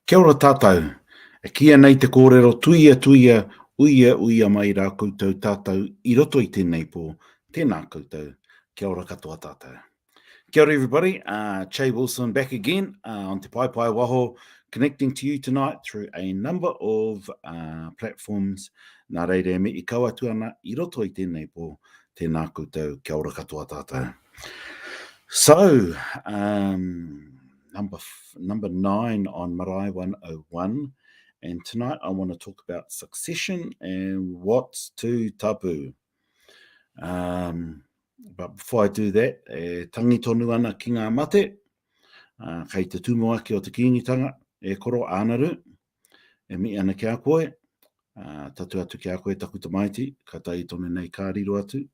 Kia ora tātou, e kia nei te kōrero tuia, uia mai rā koutou tātou I roto I tēnei pō, tēnā koutou, kia ora katoa tātou. Kia ora everybody, Che Wilson back again on Te Pai Waho, connecting to you tonight through a number of platforms. Nā reire me I kaua ana I roto I tēnei pō, tēnā koutou, kia ora katoa tātou. So, number 9 on MARAE 101, and tonight I want to talk about succession and what's to tapu. But before I do that, tangi tonu ana ki ngā mate, kei te tūmoaki o te kīngitanga, e koro ānaru, e mi ana ki a koe, tatu atu ki a koe taku tamaiti, ka tai tonu nei kāriro atu,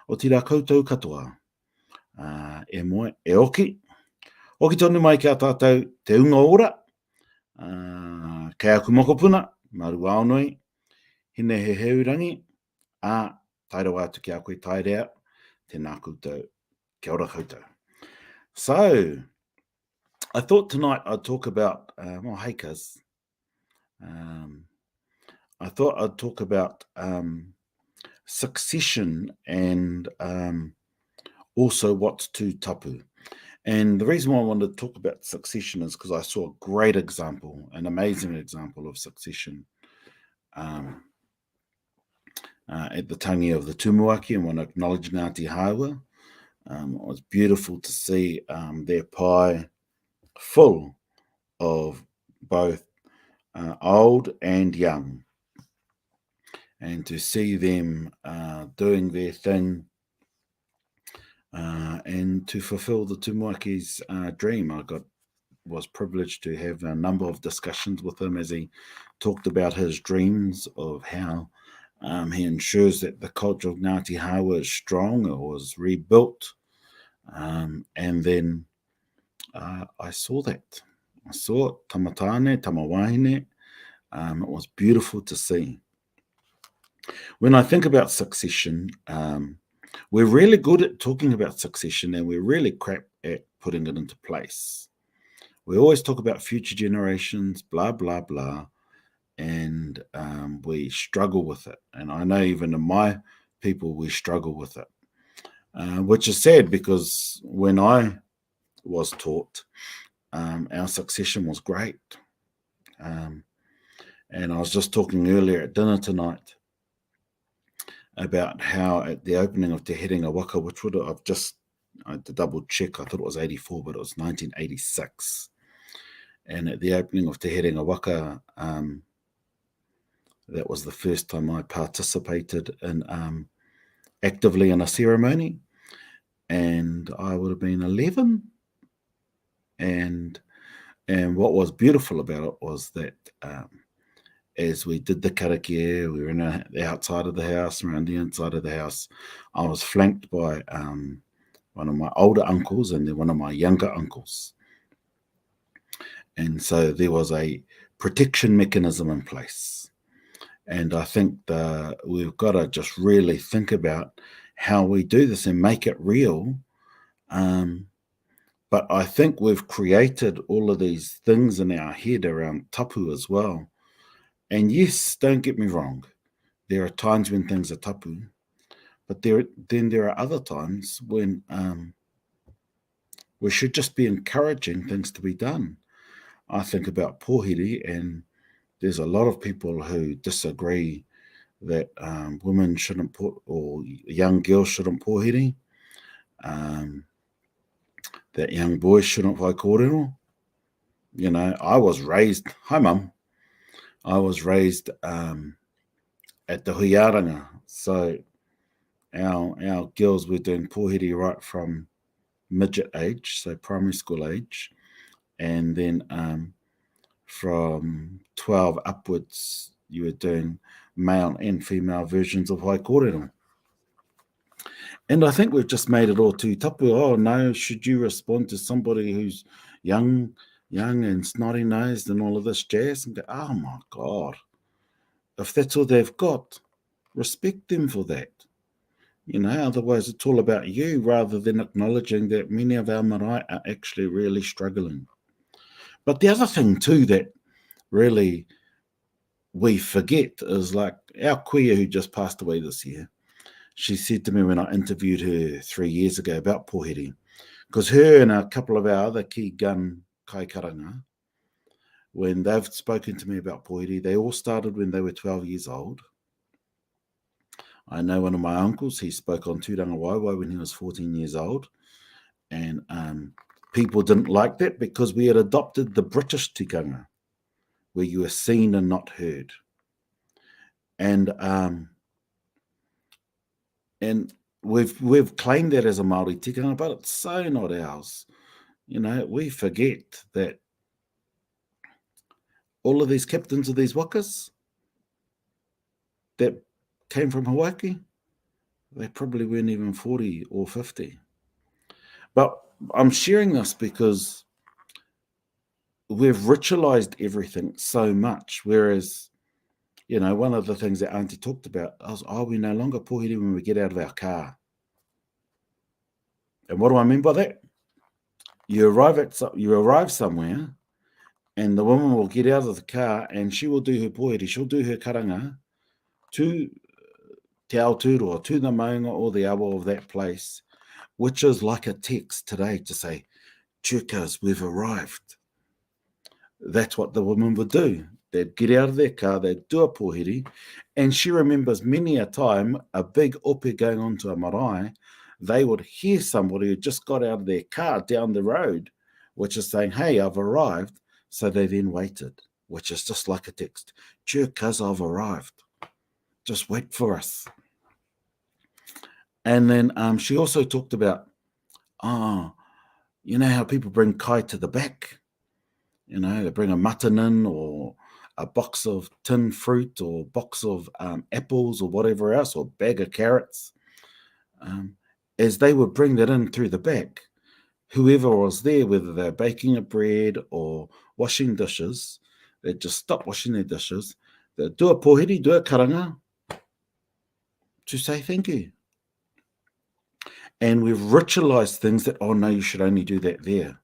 o tira koutou katoa, e moe, e oki tonu mai ki a tātou te unga ora, kei aku mokopuna, maru aonoi, hine he heurangi, tairo atu ki a koe tairea, tēnā koutou, kia ora koutou. So, I thought tonight I'd talk about, hey cuz, I thought I'd talk about succession and also what's to tapu. And the reason why I wanted to talk about succession is because I saw a great example, an amazing example of succession at the tangi of the Tumuaki, and want to acknowledge Ngāti Hāua. It was beautiful to see their pai full of both old and young, and to see them doing their thing and to fulfill the Tumuaki's dream. I was privileged to have a number of discussions with him as he talked about his dreams of how he ensures that the culture of Ngāti Hāua is strong or was rebuilt. And then I saw that. I saw it, tamatane, tamawahine. It was beautiful to see. When I think about succession, we're really good at talking about succession and we're really crap at putting it into place. We always talk about future generations, blah, blah, blah, and we struggle with it. And I know even in my people, we struggle with it, which is sad because when I was taught, our succession was great. And I was just talking earlier at dinner tonight about how at the opening of Te Herenga Waka, which would have I had to double check, I thought it was 84, but it was 1986. And at the opening of Te Herenga Waka, that was the first time I participated in actively in a ceremony, and I would have been 11. And what was beautiful about it was that as we did the karakia, we were in the outside of the house, around the inside of the house, I was flanked by one of my older uncles and then one of my younger uncles. And so there was a protection mechanism in place. And I think we've got to just really think about how we do this and make it real. But I think we've created all of these things in our head around tapu as well. And yes, don't get me wrong, there are times when things are tapu, but there are other times when we should just be encouraging things to be done. I think about pōhiri, and there's a lot of people who disagree that women shouldn't or young girls shouldn't pōhiri, that young boys shouldn't vai kōrero. You know, I was raised, hi mum, I was raised at the huiaranga, so our girls were doing pōhiri right from midget age, so primary school age, and then from 12 upwards, you were doing male and female versions of vai kōrero. And I think we've just made it all too tapu. Oh no, should you respond to somebody who's young and snotty-nosed and all of this jazz? And go, oh my God, if that's all they've got, respect them for that. You know, otherwise it's all about you rather than acknowledging that many of our marae are actually really struggling. But the other thing too that really we forget is like our kuia who just passed away this year. She said to me when I interviewed her 3 years ago about pōheri, because her and a couple of our other key gun kaikaranga, when they've spoken to me about pōheri, they all started when they were 12 years old. I know one of my uncles, he spoke on Tūranga Waiwai when he was 14 years old. And people didn't like that because we had adopted the British tikanga, where you were seen and not heard. And we've claimed that as a Māori tikanga, but it's so not ours. You know, we forget that all of these captains of these wakas that came from Hawaii, they probably weren't even 40 or 50. But I'm sharing this because we've ritualized everything so much, whereas, you know, one of the things that Auntie talked about was, we no longer pōheri when we get out of our car. And what do I mean by that? You arrive somewhere, and the woman will get out of the car and she will do her pōheri, she'll do her karanga to te Aotearoa, to the maunga or the awa of that place, which is like a text today to say, Chukas, we've arrived. That's what the woman would do. They'd get out of their car, they'd do a pōheri, and she remembers many a time a big ope going on to a marae, they would hear somebody who just got out of their car down the road, which is saying, hey, I've arrived. So they then waited, which is just like a text. Chukas, I've arrived. Just wait for us. And then she also talked about, you know how people bring kai to the back? You know, they bring a matanin or a box of tin fruit or box of apples or whatever else, or bag of carrots. As they would bring that in through the back, whoever was there, whether they're baking a bread or washing dishes, they'd just stop washing their dishes. They'd do a pōheri, do a karanga to say thank you. And we've ritualized things that, no, you should only do that there.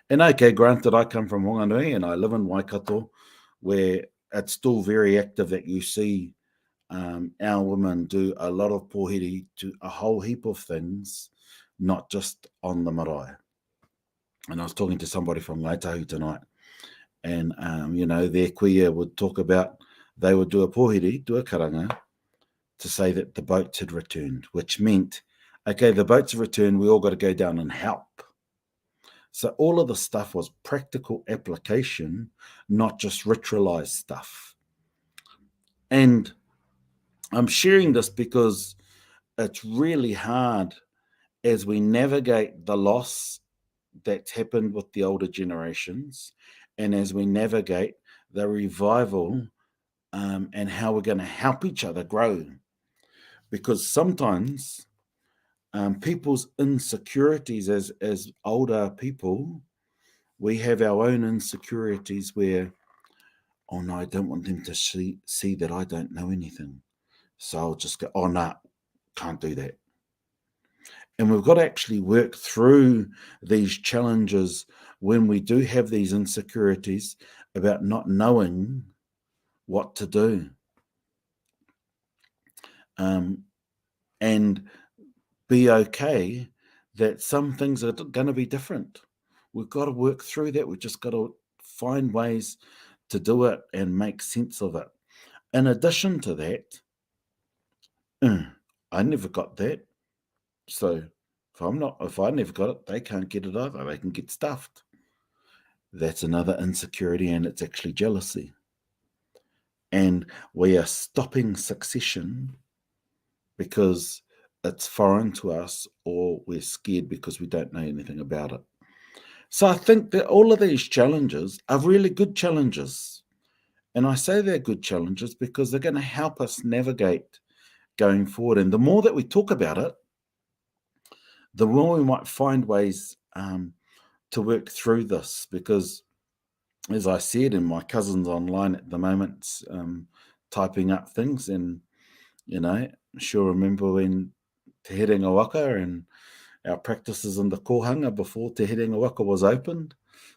And okay, granted, I come from Whanganui and I live in Waikato, where it's still very active that you see our women do a lot of pōheri to a whole heap of things, not just on the marae. And I was talking to somebody from Ngaitahu tonight, and, you know, their kuia would talk about, they would do a pōheri, do a karanga, to say that the boats had returned, which meant, okay, the boats have returned, we all got to go down and help. So all of the stuff was practical application, not just ritualized stuff. And I'm sharing this because it's really hard as we navigate the loss that's happened with the older generations, and as we navigate the revival and how we're going to help each other grow. Because sometimes people's insecurities as older people, we have our own insecurities where, no, I don't want them to see that I don't know anything. So I'll just go, no, can't do that. And we've got to actually work through these challenges when we do have these insecurities about not knowing what to do. And be okay that some things are going to be different. We've got to work through that. We've just got to find ways to do it and make sense of it. In addition to that, I never got that. So if I never got it, they can't get it either. They can get stuffed. That's another insecurity, and it's actually jealousy. And we are stopping succession because it's foreign to us, or we're scared because we don't know anything about it. So I think that all of these challenges are really good challenges. And I say they're good challenges because they're going to help us navigate going forward. And the more that we talk about it, the more we might find ways to work through this. Because, as I said, and my cousin's online at the moment typing up things, and, you know, sure remember when Te Herenga Waka and our practices in the kohanga before Te Herenga Waka was opened.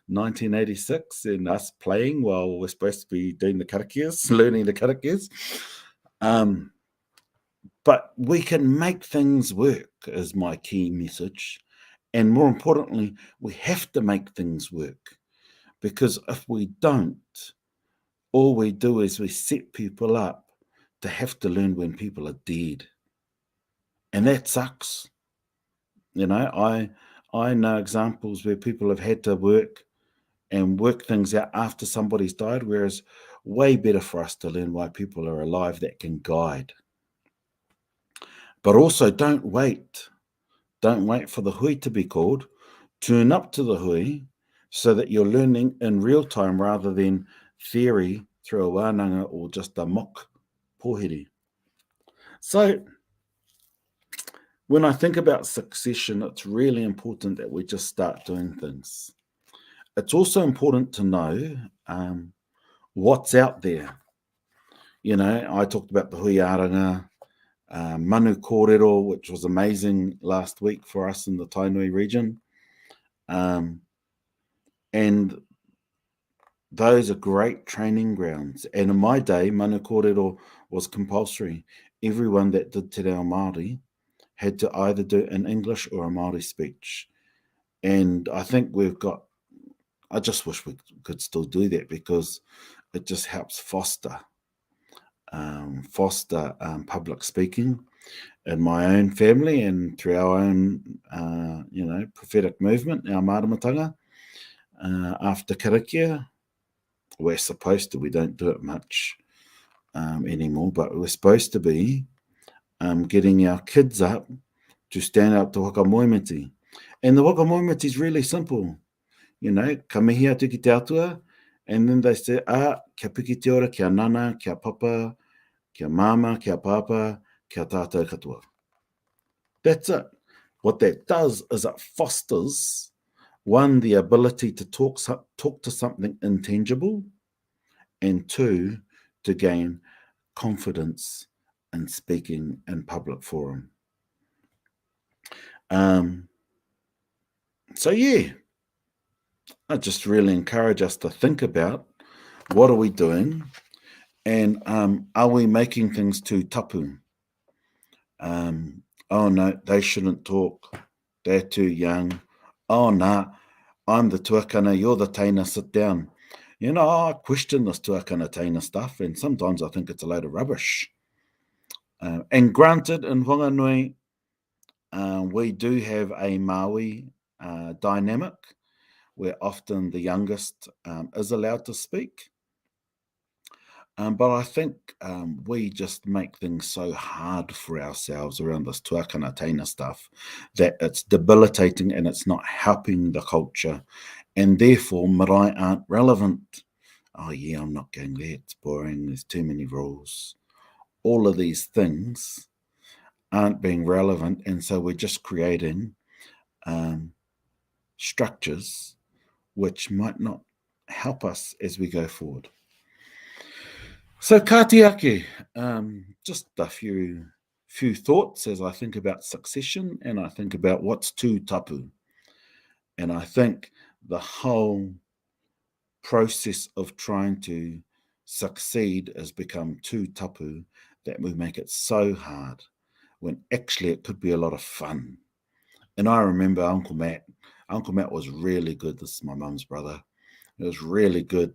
1986, and us playing while we're supposed to be doing the karakias, learning the karakias. But we can make things work, is my key message. And more importantly, we have to make things work, because if we don't, all we do is we set people up to have to learn when people are dead. And that sucks. You know, I know examples where people have had to work things out after somebody's died, whereas way better for us to learn why people are alive that can guide. But also don't wait. Don't wait for the hui to be called. Turn up to the hui so that you're learning in real time rather than theory through a wānanga or just a mock pōhiri. So when I think about succession, it's really important that we just start doing things. It's also important to know what's out there. You know, I talked about the hui aranga, manu kōrero, which was amazing last week for us in the Tainui region. And those are great training grounds. And in my day, manu kōrero was compulsory. Everyone that did te reo Māori had to either do an English or a Māori speech. And I think I just wish we could still do that, because it just helps foster public speaking in my own family and through our own, prophetic movement, our māramatanga. After karakia, we're supposed to, we don't do it much anymore, but we're supposed to be getting our kids up to stand up to whakamoemiti. And the whakamoemiti is really simple. You know, ka mihi atu ki te atua, and then they say, kia piki te ora, kia nana, kia papa, kia mama, kia papa, kia tātou katoa. That's it. What that does is it fosters, one, the ability to talk to something intangible, and two, to gain confidence in speaking in public forum. So yeah, I just really encourage us to think about, what are we doing, and are we making things too tapu? Oh no, they shouldn't talk, they're too young. Oh nah, I'm the tuakana, you're the taina, sit down. You know, I question this tuakana taina stuff, and sometimes I think it's a load of rubbish. And granted, in Whanganui, we do have a Maui dynamic, where often the youngest is allowed to speak. But I think we just make things so hard for ourselves around this tuakana taina stuff that it's debilitating and it's not helping the culture, and therefore marae aren't relevant. Oh yeah, I'm not going there, it's boring, there's too many rules. All of these things aren't being relevant, and so we're just creating structures which might not help us as we go forward. So kātiake, just a few thoughts as I think about succession, and I think about what's too tapu. And I think the whole process of trying to succeed has become too tapu, that we make it so hard, when actually it could be a lot of fun. And I remember Uncle Matt was really good. This is my mum's brother. He was really good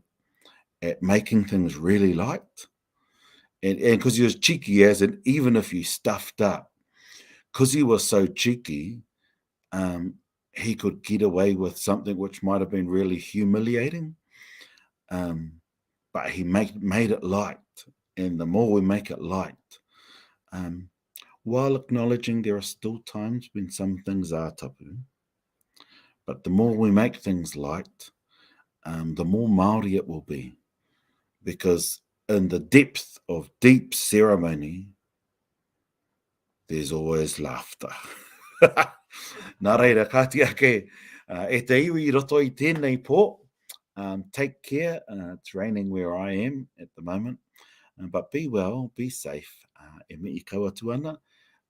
at making things really light. And because he was cheeky as, and even if you stuffed up, because he was so cheeky, he could get away with something which might have been really humiliating. But he made it light. And the more we make it light, while acknowledging there are still times when some things are tapu, but the more we make things light, the more Māori it will be. Because in the depth of deep ceremony, there's always laughter. Nā reira, kātiake, e te iwi roto I tēnei pō. Take care. It's raining where I am at the moment. But be well, be safe. E me I kaua atu ana,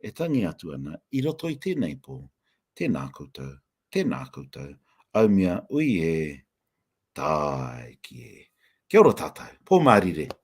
e tangi atu ana, I roto I tēnei pō. Tēnā koutou, au mea ui e. Tai ki e. Kia ora tātou. Pō marire.